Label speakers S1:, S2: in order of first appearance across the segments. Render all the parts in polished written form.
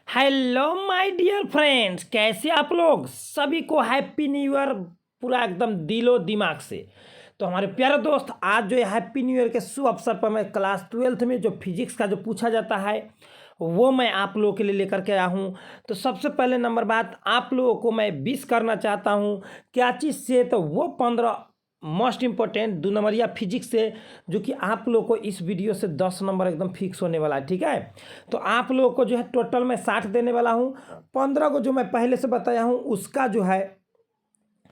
S1: Hello my dear friends, कैसे आप लोग। सभी को हैप्पी न्यू ईयर पूरा एकदम दिलो दिमाग से। तो हमारे प्यारे दोस्त, आज जो है हैप्पी न्यू ईयर के शुभ अवसर पर मैं क्लास 12th में जो फिजिक्स का जो पूछा जाता है वो मैं आप लोगों के लिए लेकर के आया हूँ। तो सबसे पहले नंबर बात, आप लोगों को मैं विश करना चाहता हूँ क्या चीज़ से, तो वो 15 मोस्ट इम्पोर्टेंट 2 नंबरिया फिजिक्स से, जो कि आप लोगों को इस वीडियो से 10 नंबर एकदम फिक्स होने वाला है। ठीक है, तो आप लोगों को जो है टोटल मैं 60 देने वाला हूँ। 15 को जो मैं पहले से बताया हूँ उसका जो है,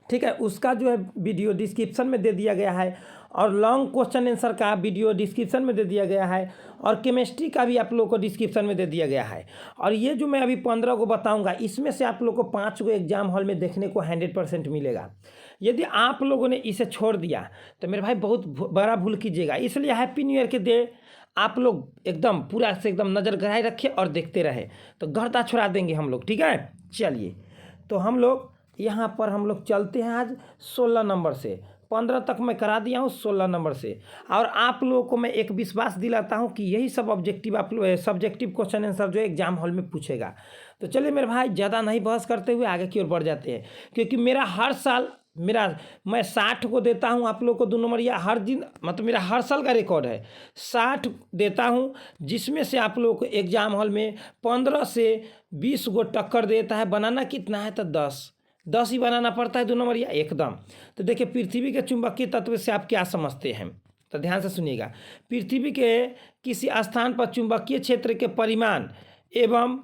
S1: ठीक है, उसका जो है वीडियो डिस्क्रिप्शन में दे दिया गया है, और लॉन्ग क्वेश्चन आंसर का वीडियो डिस्क्रिप्शन में दे दिया गया है, और केमिस्ट्री का भी आप लोगों को डिस्क्रिप्शन में दे दिया गया है। और ये जो मैं अभी 15 को बताऊंगा, इसमें से आप लोगों को 5 को एग्जाम हॉल में देखने को 100% मिलेगा। यदि आप लोगों ने इसे छोड़ दिया तो मेरे भाई बहुत बड़ा भूल कीजिएगा। इसलिए हैप्पी न्यू ईयर के डे आप लोग एकदम पूरा से एकदम नज़र गड़ाए रखे और देखते रहे, तो गर्दा छुड़ा देंगे हम लोग। ठीक है, चलिए तो हम लोग यहाँ पर हम लोग चलते हैं आज 16 नंबर से। 15 तक मैं करा दिया हूँ 16 नंबर से, और आप लोगों को मैं एक विश्वास दिलाता हूँ कि यही सब ऑब्जेक्टिव आप लोग सब्जेक्टिव क्वेश्चन आंसर जो एग्जाम हॉल में पूछेगा। तो चलिए मेरे भाई, ज़्यादा नहीं बहस करते हुए आगे की ओर बढ़ जाते हैं, क्योंकि मेरा हर साल मैं 60 को देता हूँ आप लोग को 2 नंबर, या हर दिन मतलब मेरा हर साल का रिकॉर्ड है 60 देता हूँ, जिसमें से आप लोगों को एग्जाम हॉल में 15 से 20 को टक्कर देता है। बनाना कितना है, तो 10 ही बनाना पड़ता है 2 नंबर या एकदम। तो देखिए, पृथ्वी के चुंबकीय तत्व से आप क्या समझते हैं, तो ध्यान से सुनिएगा। पृथ्वी के किसी स्थान पर चुंबकीय क्षेत्र के परिमाण एवं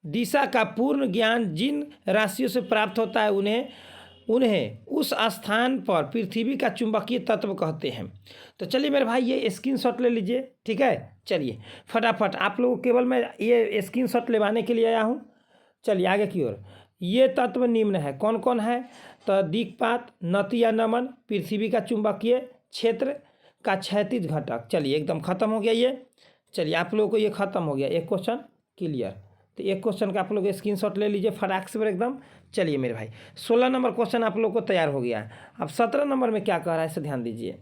S1: दिशा का पूर्ण ज्ञान जिन राशियों से प्राप्त होता है उन्हें उस स्थान पर पृथ्वी का चुंबकीय तत्व कहते हैं। तो चलिए मेरे भाई, ये स्क्रीनशॉट ले लीजिए। ठीक है, चलिए फटाफट आप लोगों को केवल मैं ये स्क्रीनशॉट लेवाने के लिए आया हूँ। चलिए आगे की ओर। ये तत्व निम्न है, कौन कौन है, तो दिक्पात, नति या नमन, पृथ्वी का चुंबकीय क्षेत्र का क्षैतिज घटक। चलिए एकदम खत्म हो गया ये। चलिए आप लोगों को ये खत्म हो गया, एक क्वेश्चन क्लियर। तो एक क्वेश्चन का आप लोग स्क्रीनशॉट ले लीजिए फटाक से एकदम। चलिए मेरे भाई, 16 नंबर क्वेश्चन आप लोग को तैयार हो गया है। अब 17 नंबर में क्या कह रहा है, इसे ध्यान दीजिए।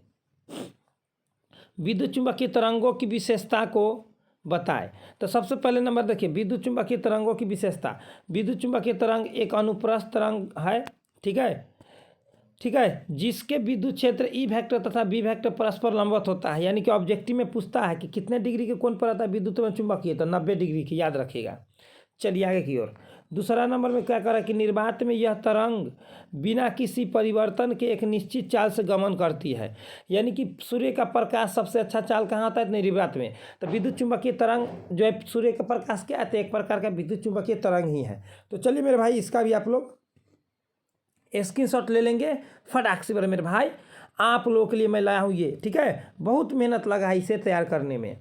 S1: विद्युत चुंबकीय तरंगों की विशेषता को बताए। तो सबसे पहले नंबर देखिए, विद्युत चुंबकीय तरंगों की विशेषता। विद्युत चुंबकीय तरंग एक अनुप्रस्थ तरंग है। ठीक है, ठीक है, जिसके विद्युत क्षेत्र ई वेक्टर तथा बी वेक्टर परस्पर लंबवत होता है। यानी कि ऑब्जेक्टिव में पूछता है कि कितने डिग्री के कोण पर आता है विद्युत में चुंबकीय, तो 90 डिग्री की, याद रखिएगा। चलिए आगे की ओर। दूसरा नंबर में क्या करा कि निर्वात में यह तरंग बिना किसी परिवर्तन के एक निश्चित चाल से गमन करती है। यानी कि सूर्य का प्रकाश सबसे अच्छा चाल कहाँ आता है, निर्वात में। तो विद्युत चुंबकीय तरंग जो है, सूर्य का प्रकाश क्या है, एक प्रकार का विद्युत चुंबकीय तरंग ही है। तो चलिए मेरे भाई, इसका भी आप लोग स्क्रीनशॉट ले लेंगे फटाक से मेरे भाई। आप लोगों के लिए मैं लाया हूँ ये। ठीक है, बहुत मेहनत लगा है इसे तैयार करने में।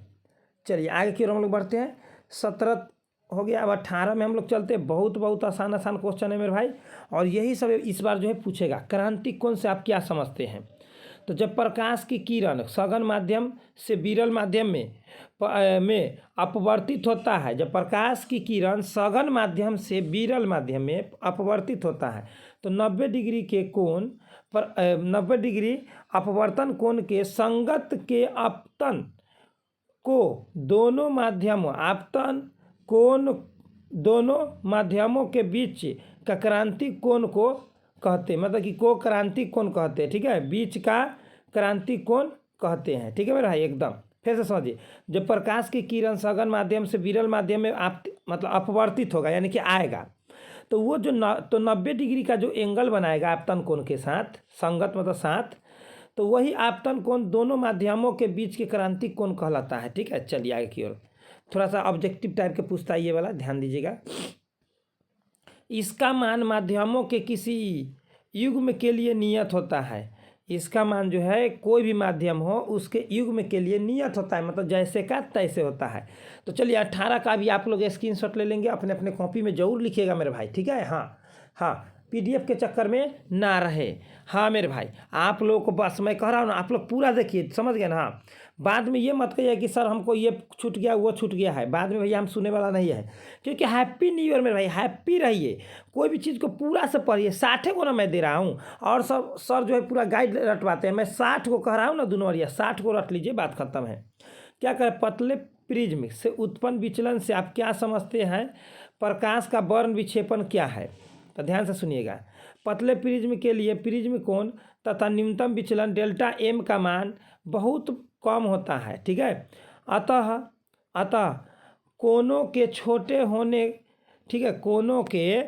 S1: चलिए आगे की ओर हम लोग बढ़ते हैं। 17 हो गया, अब 18 में हम लोग चलते हैं। बहुत आसान क्वेश्चन है मेरे भाई, और यही सब इस बार जो है पूछेगा। क्रांतिक कोण से आप क्या समझते हैं, तो जब प्रकाश की किरण सघन माध्यम से विरल माध्यम में अपवर्तित होता है, जब प्रकाश की किरण सघन माध्यम से विरल माध्यम में अपवर्तित होता है, तो 90 डिग्री के कोण पर 90 डिग्री अपवर्तन कोण के संगत के अपतन को दोनों माध्यमों आपतन कोण दोनों माध्यमों के बीच का क्रांतिक कोण को कहते हैं। मतलब कि को क्रांतिक कोण कहते हैं। ठीक है, बीच का क्रांतिक कोण कहते हैं। ठीक है मेरा भाई, एकदम फिर से समझिए। जब प्रकाश की किरण सघन माध्यम से विरल माध्यम में मतलब अपवर्तित होगा, यानी कि आएगा, तो वो जो 90 डिग्री का जो एंगल बनाएगा आपतन कोण के साथ, संगत मतलब साथ, तो वही आपतन कोण दोनों माध्यमों के बीच के क्रांतिक कोण कहलाता है। ठीक है, चलिए आगे की ओर। थोड़ा सा ऑब्जेक्टिव टाइप के पूछता है ये वाला, ध्यान दीजिएगा। इसका मान माध्यमों के किसी युग्म के लिए नियत होता है। इसका मान जो है, कोई भी माध्यम हो उसके युग्म के लिए नियत होता है, मतलब जैसे का तैसे होता है। तो चलिए 18 का भी आप लोग स्क्रीनशॉट ले लेंगे, अपने अपने कॉपी में जरूर लिखिएगा मेरे भाई। ठीक है, हाँ, PDF के चक्कर में ना रहे। हाँ मेरे भाई, आप लोगों को बस मैं कह रहा हूँ ना, आप लोग पूरा देखिए, समझ गए ना। हाँ, बाद में ये मत कहिए कि सर हमको ये छूट गया वो छूट गया है, बाद में भैया हम सुनने वाला नहीं है। क्योंकि हैप्पी न्यू ईयर मेरे भाई, हैप्पी रहिए, कोई भी चीज़ को पूरा से पढ़िए। 60 को ना मैं दे रहा हूँ, और सर जो है पूरा गाइड रटवाते हैं। मैं 60 को कह रहा हूँ ना, दोनों 60 को रट लीजिए, बात खत्म है। क्या करें, पतले प्रिज्म से उत्पन्न विचलन से आप क्या समझते हैं, प्रकाश का वर्ण विक्षेपण क्या है। तो ध्यान से सुनिएगा, पतले प्रिज्म के लिए प्रिज्म कोण तथा न्यूनतम विचलन डेल्टा एम का मान बहुत कम होता है, ठीक है। अतः अतः कोनों के छोटे होने, ठीक है, कोनों के,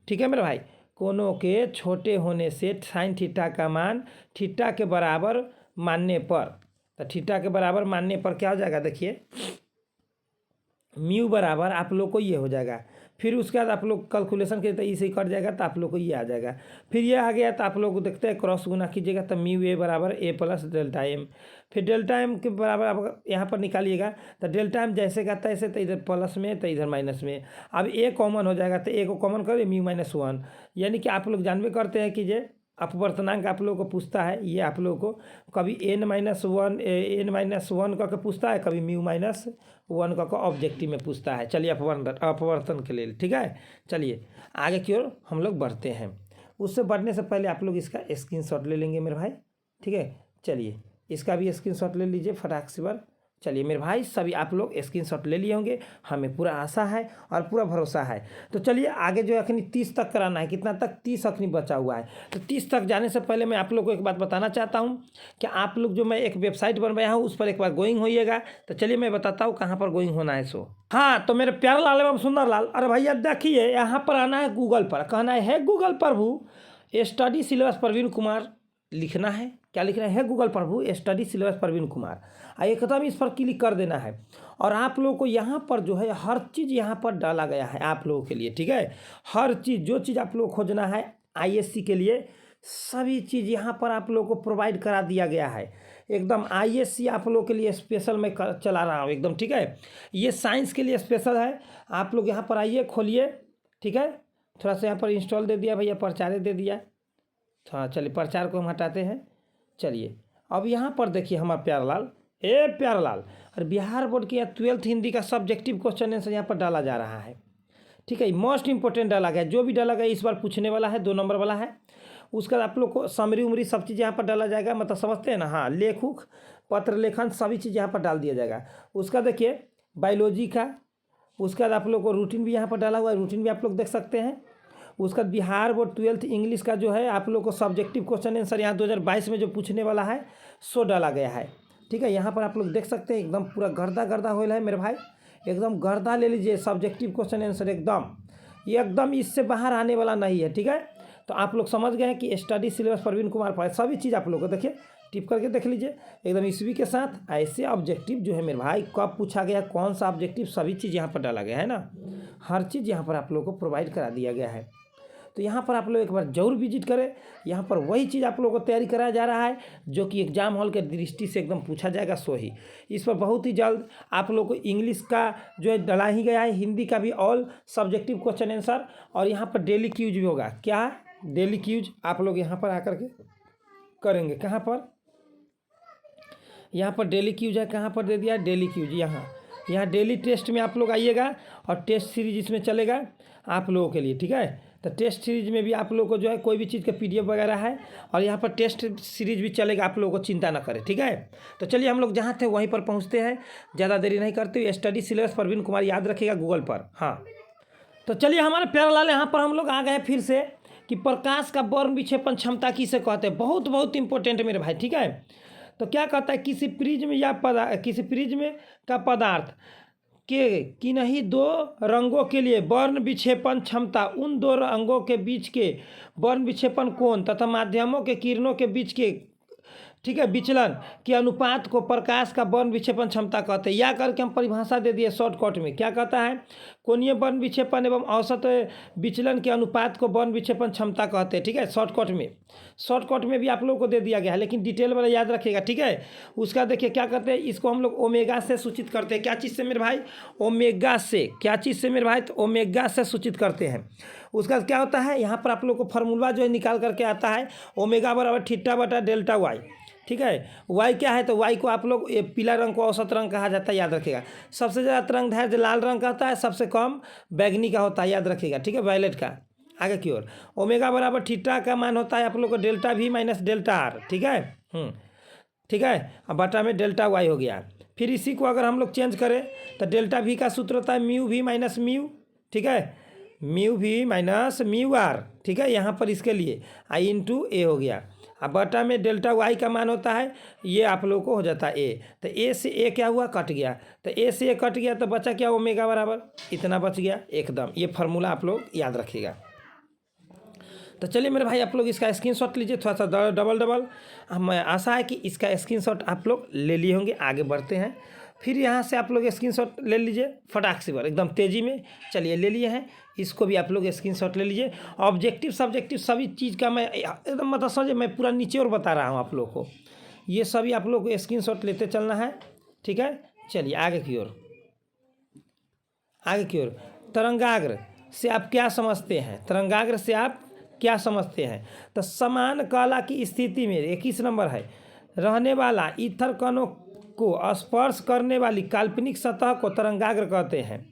S1: ठीक है मेरे भाई, कोनों के छोटे होने से साइन थीटा का मान थीटा के बराबर मानने पर, तो थीटा के बराबर मानने पर क्या हो जाएगा, देखिए म्यू बराबर आप लोग को ये हो जाएगा। फिर उसके बाद आप लोग कैलकुलेशन के तो इसे कट जाएगा, तो आप लोग को ये आ जाएगा। फिर ये आ गया तो आप लोग देखते हैं क्रॉस गुना कीजिएगा, तो म्यू ए बराबर ए प्लस डेल्टा एम। फिर डेल्टा एम के बराबर आप यहाँ पर निकालिएगा, तो डेल्टा एम जैसे का तैसे, तो इधर प्लस में तो इधर माइनस में। अब ए कॉमन हो जाएगा, तो ए को कॉमन करें म्यू माइनस वन, यानी कि आप लोग जानबे करते हैं कि जे अपवर्तनांक आप लोगों को पूछता है, ये आप लोगों को कभी n माइनस वन का पूछता है, कभी म्यू माइनस वन का ऑब्जेक्टिव में पूछता है। चलिए अपवर्तन के लिए, ठीक है। चलिए आगे की ओर हम लोग बढ़ते हैं। उससे बढ़ने से पहले आप लोग इसका स्क्रीनशॉट ले लेंगे मेरे भाई, ठीक है। चलिए इसका भी स्क्रीनशॉट ले लीजिए फटाक से बार। चलिए मेरे भाई सभी आप लोग स्क्रीनशॉट ले लिए होंगे, हमें पूरा आशा है और पूरा भरोसा है। तो चलिए आगे जो अखनी 30 तक कराना है, कितना तक, 30 अखनी बचा हुआ है। तो 30 तक जाने से पहले मैं आप लोग को एक बात बताना चाहता हूं कि आप लोग जो मैं एक वेबसाइट बनवाया हूं उस पर एक बार गोइंग होइएगा। तो चलिए मैं बताता हूँ कहाँ पर गोइंग होना है। सो हाँ, तो मेरे प्यारे लाल एवं सुंदर लाल, अरे भैया देखिए यहाँ पर आना है गूगल पर, कहना है गूगल प्रभु स्टडी सिलेबस प्रवीण कुमार लिखना है। क्या लिखना है, गूगल प्रभु स्टडी सिलेबस प्रवीण कुमार, एकदम इस पर क्लिक कर देना है। और आप लोगों को यहाँ पर जो है हर चीज़ यहाँ पर डाला गया है आप लोगों के लिए, ठीक है। हर चीज़ जो चीज़ आप लोग को खोजना है आईएससी के लिए, सभी चीज़ यहाँ पर आप लोगों को प्रोवाइड करा दिया गया है। एकदम आईएससी आप लोगों के लिए स्पेशल मैं चला रहा हूँ एकदम, ठीक है। ये साइंस के लिए स्पेशल है। आप लोग यहाँ पर आइए, खोलिए, ठीक है। थोड़ा सा यहाँ पर इंस्टॉल दे दिया भैया, प्रचार दे दिया। हाँ चलिए प्रचार को हम हटाते हैं। चलिए अब यहाँ पर देखिए हमारा प्यारलाल, प्यारलाल, और बिहार बोर्ड की 12th हिंदी का सब्जेक्टिव क्वेश्चन आंसर यहाँ पर डाला जा रहा है, ठीक है। मोस्ट इंपॉर्टेंट डाला गया, जो भी डाला गया इस बार पूछने वाला है, 2 नंबर वाला है। उसका आप लोग को समरी उमरी सब चीज़ यहाँ पर डाला जाएगा, मतलब समझते हैं ना। हाँ, लेखुक पत्र लेखन सभी चीज़ यहाँ पर डाल दिया जाएगा। उसका देखिए बायोलॉजी का, उसके बाद आप लोग को रूटीन भी यहाँ पर डाला हुआ है, रूटीन भी आप लोग देख सकते हैं। उसका बिहार बोर्ड 12th इंग्लिश का जो है आप लोग को सब्जेक्टिव क्वेश्चन आंसर यहाँ 2022 में जो पूछने वाला है सो डाला गया है, ठीक है। यहाँ पर आप लोग देख सकते हैं एकदम पूरा गर्दा होल है मेरे भाई, एकदम गर्दा ले लीजिए सब्जेक्टिव क्वेश्चन आंसर, एकदम इससे बाहर आने वाला नहीं है, ठीक है। तो आप लोग समझ गए हैं कि स्टडी सिलेबस प्रवीण कुमार पर सभी चीज़ आप लोग को देखिए टिप करके देख लीजिए एकदम ईस्वी के साथ। ऐसे ऑब्जेक्टिव जो है मेरे भाई कब पूछा गया, कौन सा ऑब्जेक्टिव, सभी चीज़ यहाँ पर डाला गया है ना। हर चीज़ यहाँ पर आप लोग को प्रोवाइड करा दिया गया है। तो यहाँ पर आप लोग एक बार जरूर विजिट करें। यहाँ पर वही चीज़ आप लोगों को तैयारी कराया जा रहा है जो कि एग्जाम हॉल के दृष्टि से एकदम पूछा जाएगा। सो ही इस पर बहुत ही जल्द आप लोग को इंग्लिश का जो है डला ही गया है, हिंदी का भी ऑल सब्जेक्टिव क्वेश्चन आंसर, और यहाँ पर डेली क्यूज भी होगा। क्या डेली क्यूज आप लोग यहाँ पर आकर के करेंगे, कहाँ पर, यहाँ पर डेली क्यूज है, कहाँ पर दे दिया डेली क्यूज, यहाँ डेली टेस्ट में आप लोग आइएगा और टेस्ट सीरीज इसमें चलेगा आप लोगों के लिए, ठीक है। तो टेस्ट सीरीज में भी आप लोग को जो है कोई भी चीज़ का पीडीएफ वगैरह है, और यहाँ पर टेस्ट सीरीज भी चलेगा, आप लोगों को चिंता ना करें, ठीक है। तो चलिए हम लोग जहाँ थे वहीं पर पहुँचते हैं, ज़्यादा देरी नहीं करते हुए। स्टडी सिलेबस प्रवीण कुमार याद रखिएगा गूगल पर। हाँ तो चलिए हमारे प्यारे लाल यहाँ पर हम लोग आ गए फिर से कि प्रकाश का वर्ण विक्षेपण क्षमता किसे कहते हैं। बहुत इंपॉर्टेंट मेरे भाई, ठीक है। तो क्या कहता है, किसी प्रिज्म या किसी प्रिज्म का पदार्थ के किन्हीं 2 रंगों के लिए वर्ण विक्षेपण क्षमता उन 2 रंगों के बीच के वर्ण विक्षेपण कोण तथा माध्यमों के किरणों के बीच के, ठीक है, विचलन के अनुपात को प्रकाश का वर्ण विक्षेपण क्षमता कहते हैं। या करके हम परिभाषा दे दिए शॉर्टकट में, क्या कहता है, कोणीय वर्ण विक्षेपण एवं औसत विचलन के अनुपात को वर्ण विक्षेपण क्षमता कहते हैं, ठीक है। शॉर्टकट में भी आप लोगों को दे दिया गया है, लेकिन डिटेल वाला याद रखिएगा, ठीक है। उसका देखिए क्या कहते हैं, इसको हम लोग ओमेगा से सूचित करते हैं। क्या चीज़ से मेरे भाई, ओमेगा से। क्या चीज़ से मेरे भाई, तो ओमेगा से सूचित करते हैं। उसका क्या होता है, यहाँ पर आप लोग को फार्मूला जो है निकाल करके आता है, ओमेगा बराबर थीटा बटा डेल्टा वाई, ठीक है। वाई क्या है, तो वाई को आप लोग पीला रंग को औसत रंग कहा जाता है, याद रखिएगा। सबसे ज़्यादा तरंगदैर्घ्य लाल रंग का होता है, सबसे कम बैगनी का होता है, याद रखिएगा, ठीक है, वायलेट का। आगे की ओर ओमेगा बराबर थीटा का मान होता है आप लोग को डेल्टा भी माइनस डेल्टा आर, ठीक है। ठीक है, अब बटा में डेल्टा वाई हो गया। फिर इसी को अगर हम लोग चेंज करें तो डेल्टा वी का सूत्र होता है म्यू वी माइनस म्यू, ठीक है, mu V minus mu R, ठीक है, यहाँ पर इसके लिए आई इंटू ए हो गया। अब बटा में डेल्टा वाई का मान होता है, ये आप लोगों को हो जाता है ए, तो ए से ए क्या हुआ, कट गया, तो ए से ए कट गया तो बचा क्या, ओमेगा बराबर इतना बच गया एकदम। ये फार्मूला आप लोग याद रखिएगा। तो चलिए मेरे भाई आप लोग इसका स्क्रीनशॉट लीजिए, थोड़ा सा डबल हमें आशा है कि इसका स्क्रीनशॉट आप लोग ले लिए होंगे। आगे बढ़ते हैं, फिर यहाँ से आप लोग स्क्रीनशॉट ले लीजिए फटाक से एकदम तेज़ी में। चलिए ले लिए हैं, इसको भी आप लोग स्क्रीनशॉट ले लीजिए। ऑब्जेक्टिव सब्जेक्टिव सभी चीज़ का मैं एकदम मतलब समझिए, मैं पूरा नीचे और बता रहा हूँ आप लोग को, ये सभी आप लोग को स्क्रीनशॉट लेते चलना है, ठीक है। चलिए आगे की ओर, आगे की ओर। तरंगाग्र से आप क्या समझते हैं, तरंगाग्र से आप क्या समझते हैं, तो समान कला की स्थिति में 21 नंबर है, रहने वाला ईथर कणों को स्पर्श करने वाली काल्पनिक सतह को तरंगाग्र कहते हैं।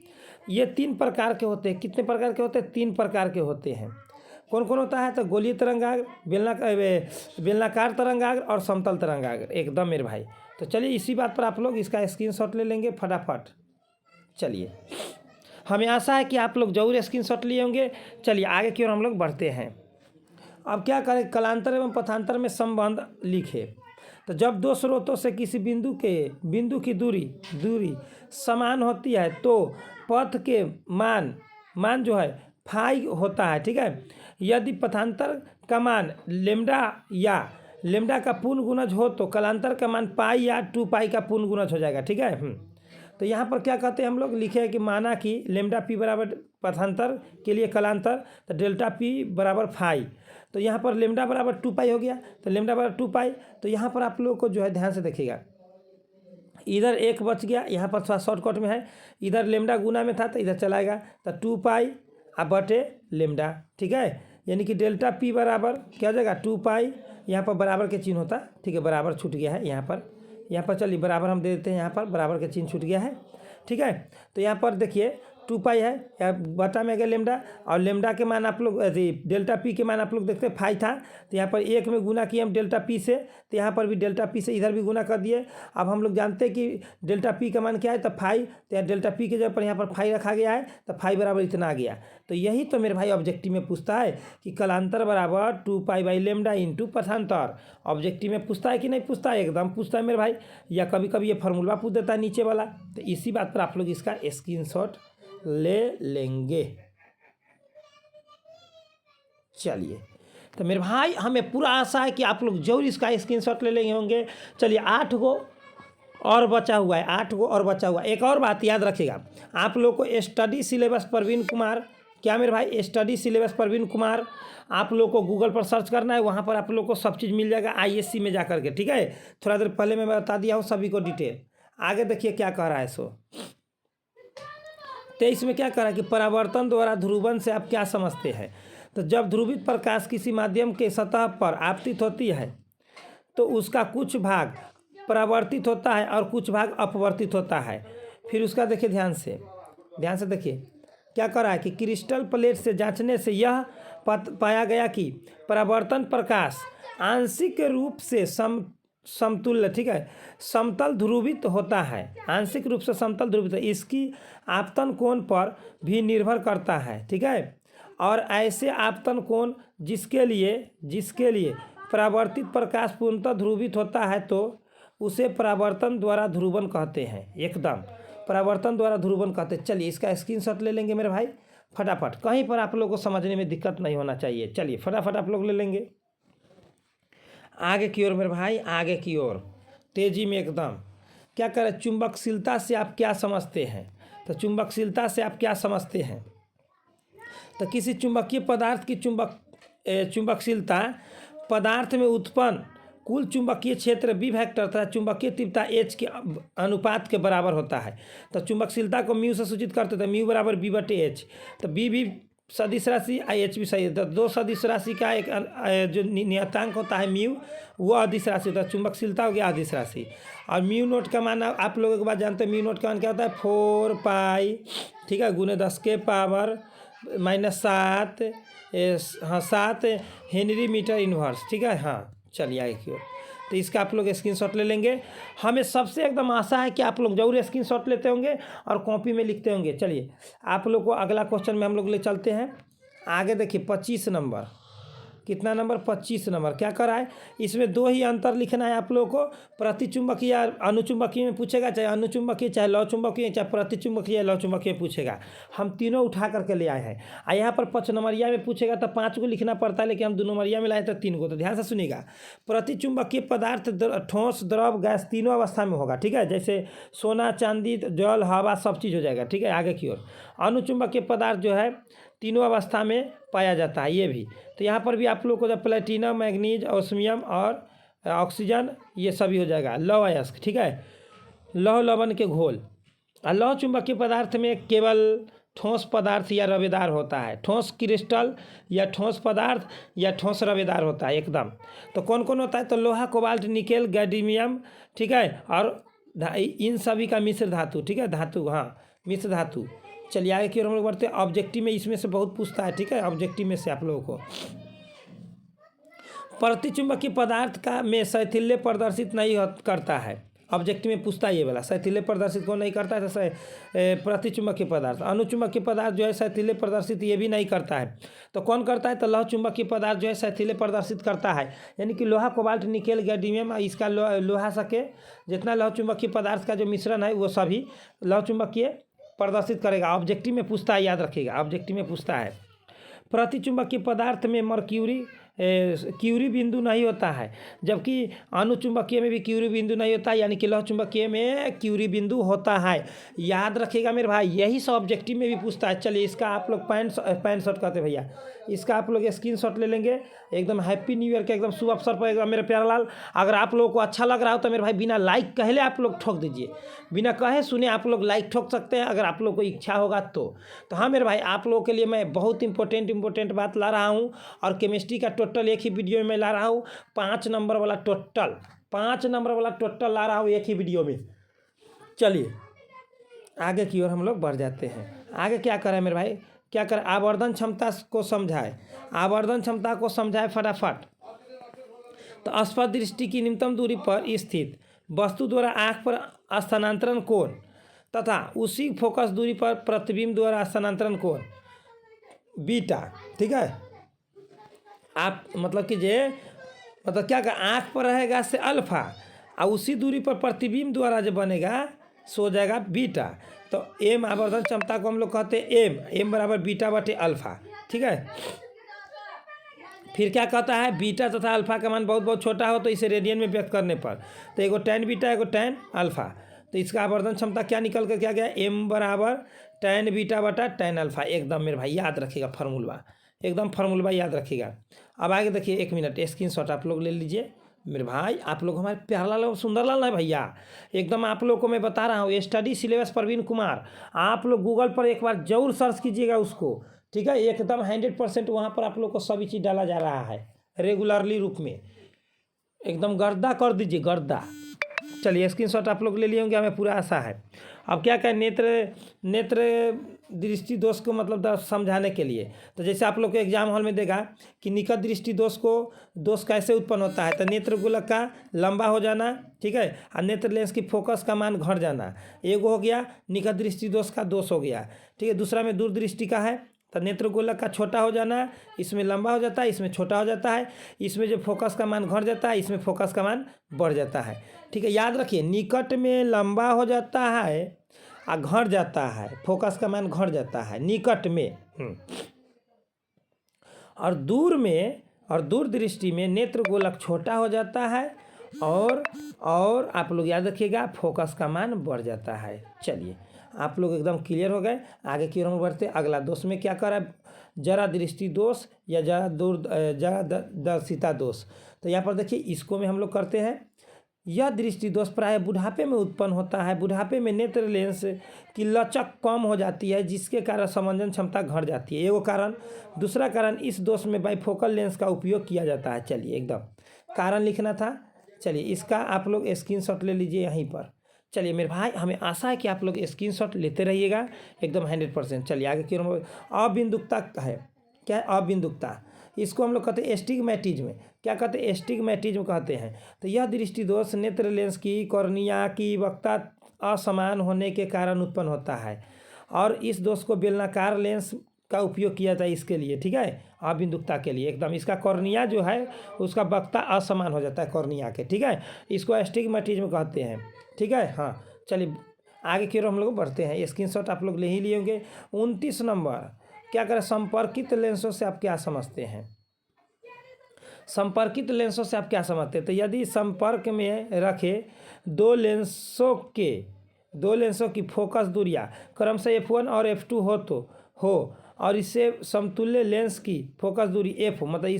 S1: ये 3 प्रकार के होते हैं। कितने प्रकार के होते हैं, 3 प्रकार के होते हैं। कौन कौन होता है, तो गोलीय तरंगाग्र, बेलनाकार तरंगाग्र और समतल तरंगाग्र, एकदम मेरे भाई। तो चलिए इसी बात पर आप लोग इसका स्क्रीनशॉट ले लेंगे फटाफट। चलिए हमें आशा है कि आप लोग जरूर स्क्रीनशॉट लिए होंगे। चलिए आगे की ओर हम लोग बढ़ते हैं। अब क्या करें, कलांतर एवं पथांतर में संबंध लिखे। तो जब दो स्रोतों से किसी बिंदु की दूरी समान होती है तो पथ के मान जो है फाई होता है, ठीक है। यदि पथांतर का मान लेमडा का पूर्ण गुणज हो तो कलांतर का मान पाई या 2 पाई का पूर्ण गुणज हो जाएगा, ठीक है। तो यहाँ पर क्या कहते हैं हम लोग, लिखे हैं कि माना कि लेमडा पी बराबर पथांतर के लिए कलांतर, तो डेल्टा पी बराबर फाई, तो यहाँ पर लेमडा बराबर 2 पाई हो गया, तो लेमडा बराबर 2 पाई। तो यहाँ पर आप लोगों को जो है ध्यान से देखिएगा, इधर एक बच गया, यहाँ पर थोड़ा शॉर्टकट में है, इधर लेमडा गुना में था तो इधर चलाएगा, तो 2 पाई अब बटे लेमडा, ठीक है। यानी कि डेल्टा पी बराबर क्या हो जाएगा, 2 पाई, यहाँ पर बराबर के चिन्ह होता, ठीक है, बराबर छूट गया है यहाँ पर चलिए बराबर हम दे देते हैं, यहाँ पर बराबर का चिन्ह छूट गया है, ठीक है। तो यहाँ पर देखिए 2 पाई है, या बटा में गया लेमडा, और लेमडा के मान आप लोग डेल्टा पी के मान आप लोग देखते हैं फाई था, तो यहाँ पर 1 में गुना किए हम डेल्टा पी से, तो यहाँ पर भी डेल्टा पी से इधर भी गुना कर दिए। अब हम लोग जानते हैं कि डेल्टा पी का मान क्या है, तो फाई, तो यहाँ डेल्टा पी के जगह पर यहाँ पर फाई रखा गया है, तो फाई बराबर इतना आ गया। तो यही तो मेरे भाई ऑब्जेक्टिव में पूछता है कि कलांतर बराबर 2 पाई बाई लेमडा इंटू पथांतर। ऑब्जेक्टिव में पूछता है कि नहीं पूछता है, एकदम पूछता है मेरे भाई, या कभी कभी ये फार्मूला पूछ देता है नीचे वाला। तो इसी बात पर आप लोग इसका स्क्रीनशॉट ले लेंगे। चलिए तो मेरे भाई हमें पूरा आशा है कि आप लोग जरूर इसका स्क्रीनशॉट ले लेंगे होंगे। चलिए 8 गो और बचा हुआ है, 8 गो और बचा हुआ है। एक और बात याद रखिएगा, आप लोग को स्टडी सिलेबस प्रवीण कुमार, क्या मेरे भाई, स्टडी सिलेबस प्रवीण कुमार आप लोग को गूगल पर सर्च करना है, वहाँ पर आप लोग को सब चीज़ मिल जाएगा ISC में जा करके, ठीक है। थोड़ा देर पहले मैं बता दिया हूँ सभी को डिटेल। आगे देखिए क्या कह रहा है, सो 23 में क्या कह रहा है कि परावर्तन द्वारा ध्रुवन से आप क्या समझते हैं। तो जब ध्रुवित प्रकाश किसी माध्यम के सतह पर आपतित होती है तो उसका कुछ भाग परावर्तित होता है और कुछ भाग अपवर्तित होता है। फिर उसका देखिए ध्यान से देखिए क्या कर रहा है कि क्रिस्टल प्लेट से जांचने से यह पाया गया कि परावर्तन प्रकाश आंशिक रूप से समतुल्य, ठीक है, समतल ध्रुवित होता है, आंशिक रूप से समतल ध्रुवित है। इसकी आपतन कोण पर भी निर्भर करता है, ठीक है। और ऐसे आपतन कोण जिसके लिए परावर्तित प्रकाश पूर्णतः ध्रुवित होता है तो उसे परावर्तन द्वारा ध्रुवन कहते हैं, एकदम परावर्तन द्वारा ध्रुवन कहते हैं। चलिए इसका स्क्रीनशॉट ले लेंगे मेरे भाई फटाफट, कहीं पर आप लोगों को समझने में दिक्कत नहीं होना चाहिए। चलिए फटाफट आप लोग ले लेंगे। आगे की ओर मेरे भाई, आगे की ओर तेजी में एकदम। क्या करें, चुंबकशीलता से आप क्या समझते हैं। तो चुंबकशीलता से आप क्या समझते हैं, तो किसी चुंबकीय पदार्थ की चुंबकशीलता पदार्थ में उत्पन्न कुल चुंबकीय क्षेत्र बी वेक्टर तथा चुंबकीय तीव्रता H के अनुपात के बराबर होता है। तो चुंबकशीलता को म्यू से सूचित करते थे, म्यू बराबर बी बटे एच। तो बी भी सदिश राशि H भी सही है। तो 2 सदिश राशि का एक जो नियतांक होता है म्यू, वो अदिश राशि होता है। चुंबकशीलता हो गया अदिश राशि। और म्यू नोट का मान आप लोगों के बाद जानते हैं, म्यू नोट का मान क्या होता है 4 पाई, ठीक है, गुने 10 के पावर -7 हेनरी मीटर इनवर्स, ठीक है। हाँ चलिए आगे की ओर। तो इसका आप लोग स्क्रीनशॉट ले लेंगे। हमें सबसे एकदम आशा है कि आप लोग जरूर स्क्रीनशॉट लेते होंगे और कॉपी में लिखते होंगे। चलिए आप लोग को अगला क्वेश्चन में हम लोग ले चलते हैं। आगे देखिए 25 नंबर, कितना नंबर 25 नंबर क्या कर रहा है, इसमें दो ही अंतर लिखना है आप लोगों को। प्रतिचुंबकीय या अनुचुंबकीय में पूछेगा, चाहे अनुचुंबकीय चाहे लौहचुंबकीय चाहे प्रतिचुंबकीय या लौहचुंबकीय पूछेगा। हम तीनों उठा करके ले आए हैं। और यहाँ पर 5 नंबरिया में पूछेगा तो 5 को लिखना पड़ता है, लेकिन हम 2 नंबरिया में लाए तो 3 को। तो ध्यान से सुनिएगा, प्रतिचुंबकीय पदार्थ ठोस, द्रव, गैस तीनों अवस्था में होगा, ठीक है। जैसे सोना, चांदी, जल, हवा सब चीज़ हो जाएगा, ठीक है। आगे की ओर अनुचुंबकीय पदार्थ जो है तीनों अवस्था में पाया जाता है, ये भी। तो यहाँ पर भी आप लोग को जब प्लेटिनम, मैग्नीज, ऑस्मियम और ऑक्सीजन ये सभी हो जाएगा। लौह अयस्क, ठीक है, लौह लवण के घोल। और लौह चुंबकीय पदार्थ में केवल ठोस पदार्थ या रवेदार होता है, ठोस क्रिस्टल या ठोस पदार्थ या ठोस रवेदार होता है एकदम। तो कौन कौन होता है, तो लोहा, कोबाल्ट, निकेल, गैडमियम, ठीक है, और इन सभी का मिश्र धातु, ठीक है, धातु, हाँ मिश्र धातु। चलिए आगे की ओर हम लोग बढ़ते हैं। ऑब्जेक्टिव में इसमें से बहुत पूछता है, ठीक है, ऑब्जेक्टिव में से आप लोगों को। प्रतिचुंबकीय पदार्थ का में शैथिल्य प्रदर्शित नहीं करता है। ऑब्जेक्टिव में पूछता है ये वाला, शैथिल्य प्रदर्शित कौन नहीं करता है, तो प्रतिचुंबकीय पदार्थ। अनुचुंबकीय पदार्थ जो है शैथिल्य प्रदर्शित ये भी नहीं करता है। तो कौन करता है, तो लौह चुंबकीय पदार्थ जो है शैथिल्य प्रदर्शित करता है, यानी कि लोहा, कोबाल्ट, निकेल, गैडमियम, इसका लोहा सके जितना लौह चुंबकीय पदार्थ का जो मिश्रण है वो सभी लौह चुंबकीय प्रदर्शित करेगा। ऑब्जेक्टिव में पूछता है, याद रखिएगा, ऑब्जेक्टिव में पूछता है। प्रतिचुंबकीय पदार्थ में मर्क्यूरी क्यूरी बिंदु नहीं होता है, जबकि अनुचुंबकीय में भी क्यूरी बिंदु नहीं होता है, यानी कि लौह चुंबकीय में क्यूरी बिंदु होता है। याद रखिएगा मेरे भाई, यही सब ऑब्जेक्टिव में भी पूछता है। चलिए इसका आप लोग पैंट शॉट कहते हैं भैया, इसका आप लोग स्क्रीनशॉट ले लेंगे। एकदम हैप्पी न्यू ईयर के एकदम शुभ अवसर पर एकदम मेरे प्यारे लाल, अगर आप लोगों को अच्छा लग रहा हो तो मेरे भाई बिना लाइक कहले आप लोग ठोक दीजिए, बिना कहे सुने आप लोग लाइक ठोक सकते हैं अगर आप लोग को इच्छा होगा तो। हाँ मेरे भाई, आप लोगों के लिए मैं बहुत इंपॉर्टेंट बात ला रहा हूँ, और केमिस्ट्री का टोटल एक ही वीडियो में मैं ला रहा हूँ। 5 नंबर वाला टोटल ला रहा हूँ एक ही वीडियो में। चलिए आगे की ओर हम लोग बढ़ जाते हैं। आगे क्या करें मेरे भाई, क्या करें, आवर्धन क्षमता को समझाए, आवर्धन क्षमता को समझाए फटाफट। तो स्पर्श दृष्टि की न्यूनतम दूरी पर स्थित वस्तु द्वारा आँख पर स्थानांतरण कोण तथा उसी फोकस दूरी पर प्रतिबिंब द्वारा स्थानांतरण कोण बीटा, ठीक है। आप मतलब कि जे मतलब क्या का आँख पर रहेगा से अल्फा, और उसी दूरी पर प्रतिबिंब द्वारा जो बनेगा सो जाएगा बीटा। तो एम आवर्धन क्षमता को हम लोग कहते हैं एम बराबर बीटा बटे अल्फा, ठीक है। फिर क्या कहता है, बीटा तथा अल्फा का मान बहुत बहुत छोटा हो तो इसे रेडियन में व्यक्त करने पर, तो एगो tan बीटा एगो tan अल्फा, तो इसका आवर्धन क्षमता क्या निकल कर क्या गया, एम बराबर tan बीटा बटा tan अल्फा। एकदम मेरे भाई याद रखिएगा फार्मूला, एकदम फार्मूला याद रखिएगा। अब आगे देखिए, 1 मिनट स्क्रीनशॉट आप लोग ले लीजिए मेरे भाई। आप लोग हमारे प्यारलाल और सुंदरलाल है भैया, एकदम आप लोग को मैं बता रहा हूँ स्टडी सिलेबस प्रवीण कुमार। आप लोग गूगल पर एक बार जरूर सर्च कीजिएगा उसको, ठीक है। एकदम 100% वहाँ पर आप लोग को सभी चीज़ डाला जा रहा है रेगुलरली रूप में, एकदम गर्दा कर दीजिए, गर्दा। चलिए स्क्रीनशॉट आप लोग ले लिए होंगे, हमें पूरा आशा है। अब क्या कहें, नेत्र दृष्टि दोष को मतलब समझाने के लिए, तो जैसे आप लोग को एग्जाम हॉल में देगा कि निकट दृष्टि दोष कैसे उत्पन्न होता है, तो नेत्र गोलक का लंबा हो जाना, ठीक है, और नेत्र लेंस की फोकस का मान घट जाना, एगो हो गया निकट दृष्टि दोष का दोष हो गया, ठीक है। दूसरा में दूरदृष्टि का है, तो नेत्र गोलक का छोटा हो जाना, इसमें लंबा हो जाता है, इसमें छोटा हो जाता है, इसमें जो फोकस का मान घट जाता है, इसमें फोकस का मान बढ़ जाता है, ठीक है। याद रखिए, निकट में लंबा हो जाता है और घट जाता है, फोकस का मान घट जाता है निकट में, और दूर दृष्टि में नेत्र गोलक छोटा हो जाता है और आप लोग याद रखिएगा फोकस का मान बढ़ जाता है। चलिए आप लोग एकदम क्लियर हो गए। आगे की ओर हम बढ़ते, अगला दोष में क्या करा, जरा दृष्टि दोष या जरा दर्शिता दोष। तो यहाँ पर देखिए इसको में हम लोग करते हैं, यह दृष्टि दोष प्राय बुढ़ापे में उत्पन्न होता है। बुढ़ापे में नेत्र लेंस की लचक कम हो जाती है, जिसके कारण समंजन क्षमता घट जाती है, एगो कारण। दूसरा कारण, इस दोष में बाइफोकल लेंस का उपयोग किया जाता है। चलिए एकदम कारण लिखना था। चलिए इसका आप लोग स्क्रीनशॉट ले लीजिए यहीं पर। चलिए मेरे भाई, हमें आशा है कि आप लोग स्क्रीनशॉट लेते रहिएगा एकदम 100%। चलिए आगे की ओर अबिंदुकता है, क्या है अबिंदुकता, इसको हम लोग कहते हैं एस्टिग्मेटिज्म। क्या कहते हैं? एस्टिग्मेटिज्म कहते हैं। तो यह दृष्टि दोष नेत्र लेंस की कॉर्निया की वक्रता असमान होने के कारण उत्पन्न होता है और इस दोष को बेलनाकार लेंस का उपयोग किया जाता है इसके लिए, ठीक है, अबिंदुकता के लिए एकदम। इसका कॉर्निया जो है उसका वक्रता असमान हो जाता है कॉर्निया के, ठीक है, इसको एस्टिग्मेटिज्म कहते हैं, ठीक है। हाँ चलिए आगे की ओर हम लोग बढ़ते हैं। स्क्रीनशॉट आप लोग ले ही लिए होंगे। 29 नंबर, क्या करें? संपर्कित लेंसों से आप क्या समझते हैं? संपर्कित लेंसों से आप क्या समझते हैं? तो यदि संपर्क में रखे दो लेंसों की फोकस दूरियां क्रमशः F1 और F2 हो और इससे समतुल्य लेंस की फोकस दूरी f हो, मतलब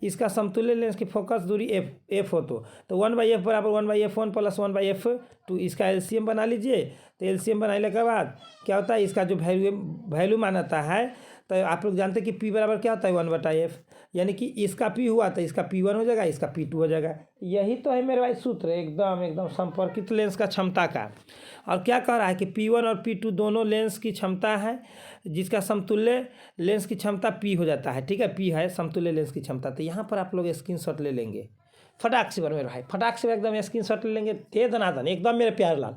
S1: इसका समतुल्य लेंस की फोकस दूरी f हो तो 1/f बराबर 1/f1 प्लस 1/f2 इसका एलसीएम बना लीजिए। तो एलसीएम बनाने के बाद क्या होता है? इसका जो वैल्यू मानता है, तो आप लोग जानते हैं कि p बराबर क्या होता है? 1/f, यानी कि इसका p हुआ तो इसका p1 हो जाएगा, इसका p2 हो जाएगा। यही तो है मेरे भाई सूत्र एकदम संपर्कित लेंस का क्षमता का। और क्या कह रहा है कि p1 और p2 दोनों लेंस की क्षमता है, जिसका समतुल्य लेंस की क्षमता p हो जाता है, ठीक है, p है समतुल्य लेंस की क्षमता। तो यहाँ पर आप लोग स्क्रीनशॉट ले लेंगे फटाक से मेरे भाई, फटाक से एकदम स्क्रीनशॉट ले लेंगे। दे दनादन एकदम मेरे प्यार लाल,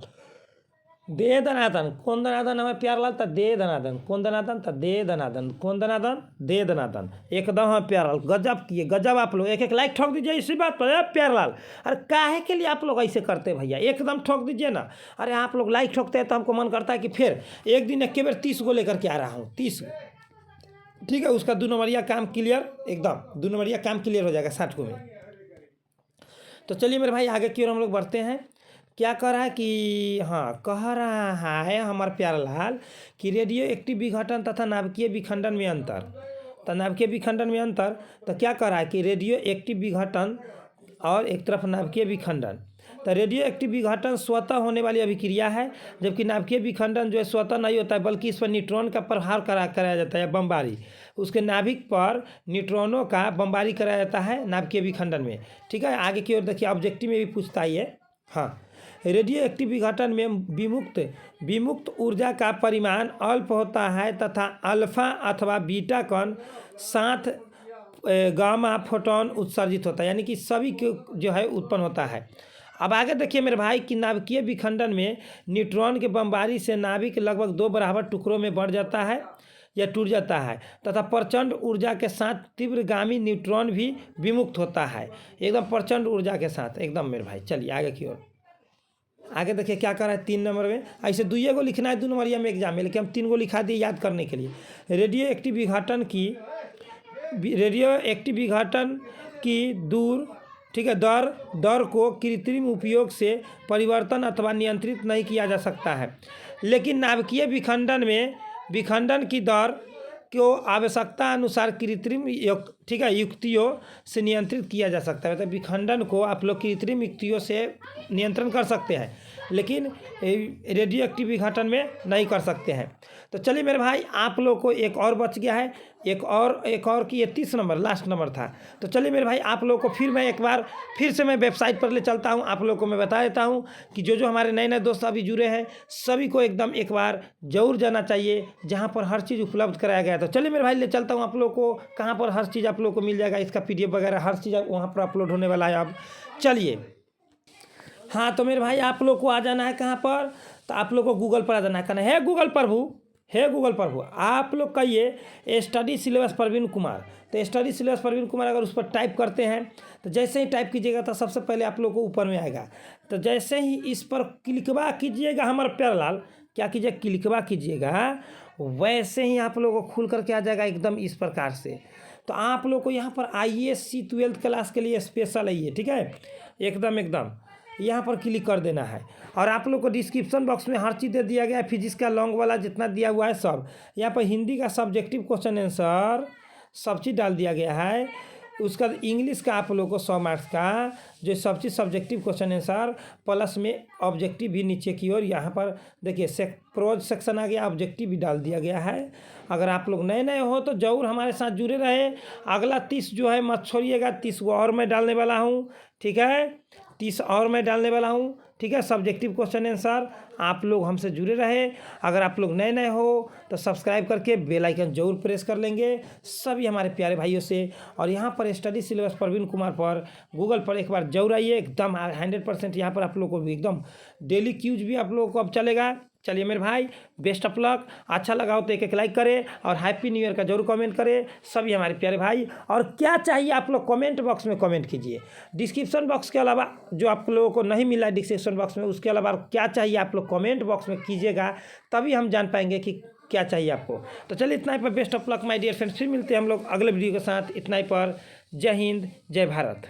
S1: दे दनादन। कौन दनादन हमें प्यार लाल? तो दे दनादन। कौन दनादन? तो दे दनादन। कौन दनादन? दे दनादन। एकदम हमें प्यार लाल, गजब किए गजब। आप लोग एक लाइक ठोक दीजिए इसी बात पर प्यार लाल। अरे काहे के लिए आप लोग ऐसे करते भैया? एकदम ठोक दीजिए ना। अरे आप लोग लाइक ठोकते हैं तो हमको मन करता है कि फिर एक दिन एक बार 30 गो लेकर के आ रहा हूँ, 30, ठीक है, उसका 2 नंबरिया काम क्लियर, एकदम 2 नंबरिया काम क्लियर हो जाएगा 60 को में। तो चलिए मेरे भाई आगे की ओर हम लोग बढ़ते हैं। क्या कह रहा है कि हाँ, कह रहा है हमारा प्यारा लाल कि रेडियो एक्टिव विघटन तथा नाभिकीय विखंडन में अंतर। तो नाभिकीय विखंडन में अंतर, तो क्या कह रहा है कि रेडियो एक्टिव विघटन और एक तरफ नाभिकीय विखंडन। तो रेडियो एक्टिव विघटन स्वतः होने वाली अभिक्रिया है, जबकि नाभिकीय विखंडन जो है स्वतः नहीं होता है, बल्कि इस पर न्यूट्रॉन का प्रहार कराया जाता है, बमबारी। उसके नाभिक पर न्यूट्रॉनों का बमबारी कराया जाता है नाभिकीय विखंडन में, ठीक है। आगे की ओर देखिए, ऑब्जेक्टिव में भी पूछता ही है। हाँ, रेडियो एक्टिव विघटन में विमुक्त ऊर्जा का परिमाण अल्प होता है तथा अल्फा अथवा बीटा कण साथ गामा फोटोन उत्सर्जित होता है, यानी कि सभी जो है उत्पन्न होता है। अब आगे देखिए मेरे भाई कि नाभिकीय विखंडन में न्यूट्रॉन के बमबारी से नाभिक लगभग 2 बराबर टुकड़ों में बढ़ जाता है या टूट जाता है तथा प्रचंड ऊर्जा के साथ तीव्रगामी न्यूट्रॉन भी विमुक्त होता है, एकदम प्रचंड ऊर्जा के साथ एकदम मेरे भाई। चलिए आगे की ओर, आगे देखिए क्या कर रहा है 3 नंबर में। ऐसे 2 गो लिखना है 2 नंबरिया में एग्जाम में, लेकिन हम 3 गो लिखा दिए याद करने के लिए। रेडियो एक्टिव विघटन की दूर, ठीक है, दर को कृत्रिम उपयोग से परिवर्तन अथवा नियंत्रित नहीं किया जा सकता है, लेकिन नाभिकीय विखंडन की दर को आवश्यकता अनुसार कृत्रिम, ठीक है, युक्तियों से नियंत्रित किया जा सकता है। मतलब विखंडन को आप लोग कृत्रिम युक्तियों से नियंत्रण कर सकते हैं, लेकिन रेडियो एक्टिव विघटन में नहीं कर सकते हैं। तो चलिए मेरे भाई, आप लोग को एक और बच गया है, एक और की ये 30 नंबर लास्ट नंबर था। तो चलिए मेरे भाई, आप लोग को फिर से मैं वेबसाइट पर ले चलता हूँ। आप लोग को मैं बता देता हूँ कि जो हमारे नए दोस्त अभी जुड़े हैं सभी को एकदम एक बार जरूर जाना चाहिए, जहाँ पर हर चीज़ उपलब्ध कराया गया। तो चलिए मेरे भाई ले चलता हूँ आप लोग को, कहाँ पर हर चीज़ आप लोग को मिल जाएगा, इसका PDF वगैरह हर चीज़ वहाँ पर अपलोड होने वाला है। अब चलिए, हाँ तो मेरे भाई आप लोग को आ जाना है कहाँ पर? तो आप लोग को गूगल पर आ जाना है, कहना है हे गूगल प्रभु आप लोग कहिए स्टडी सिलेबस प्रवीण कुमार। तो स्टडी सिलेबस प्रवीण कुमार अगर उस पर टाइप करते हैं तो जैसे ही टाइप कीजिएगा तो सबसे पहले आप लोग को ऊपर में आएगा। तो जैसे ही इस पर क्लिकबा कीजिएगा हमारा प्यारा लाल, क्या कीजिएगा, क्लिकबा कीजिएगा, वैसे ही आप लोग को खुल करके आ जाएगा एकदम इस प्रकार से। तो आप लोग को यहाँ पर ISC 12th क्लास के लिए स्पेशल है ये, ठीक है, एकदम यहाँ पर क्लिक कर देना है। और आप लोग को डिस्क्रिप्शन बॉक्स में हर चीज़ दे दिया गया है, फिजिक्स का लॉन्ग वाला जितना दिया हुआ है सब, यहाँ पर हिंदी का सब्जेक्टिव क्वेश्चन आंसर सब चीज़ डाल दिया गया है। उसका इंग्लिश का आप लोग को 100 मार्क्स का जो सब चीज़ सब्जेक्टिव क्वेश्चन आंसर प्लस में ऑब्जेक्टिव भी नीचे की ओर यहाँ पर देखिए प्रोज सेक्शन आ गया, ऑब्जेक्टिव भी डाल दिया गया है। अगर आप लोग नए हो तो ज़रूर हमारे साथ जुड़े रहे। अगला 30 जो है मत छोड़िएगा, 30 को और मैं डालने वाला हूँ, ठीक है, 30 और मैं डालने वाला हूँ, ठीक है। सब्जेक्टिव क्वेश्चन आंसर आप लोग हमसे जुड़े रहे। अगर आप लोग नए हो तो सब्सक्राइब करके बेल आइकन जरूर प्रेस कर लेंगे सभी हमारे प्यारे भाइयों से। और यहाँ पर स्टडी सिलेबस प्रवीण कुमार पर गूगल पर एक बार जरूर आइए, एकदम 100% यहाँ पर आप लोग को भी एकदम डेली क्यूज भी आप लोगों को अब चलेगा। चलिए मेरे भाई, बेस्ट ऑफ लक। अच्छा लगा हो तो एक लाइक करें और हैप्पी न्यू ईयर का जरूर कमेंट करें सभी हमारे प्यारे भाई। और क्या चाहिए आप लोग कमेंट बॉक्स में कमेंट कीजिए। डिस्क्रिप्शन बॉक्स के अलावा जो आप लोगों को नहीं मिला है डिस्क्रिप्शन बॉक्स में, उसके अलावा क्या चाहिए आप लोग कमेंट बॉक्स में कीजिएगा, तभी हम जान पाएंगे कि क्या चाहिए आपको। तो चलिए इतना ही पर best of luck my dear friends, फिर मिलते हैं हम लोग अगले वीडियो के साथ। इतना ही पर जय हिंद जय भारत।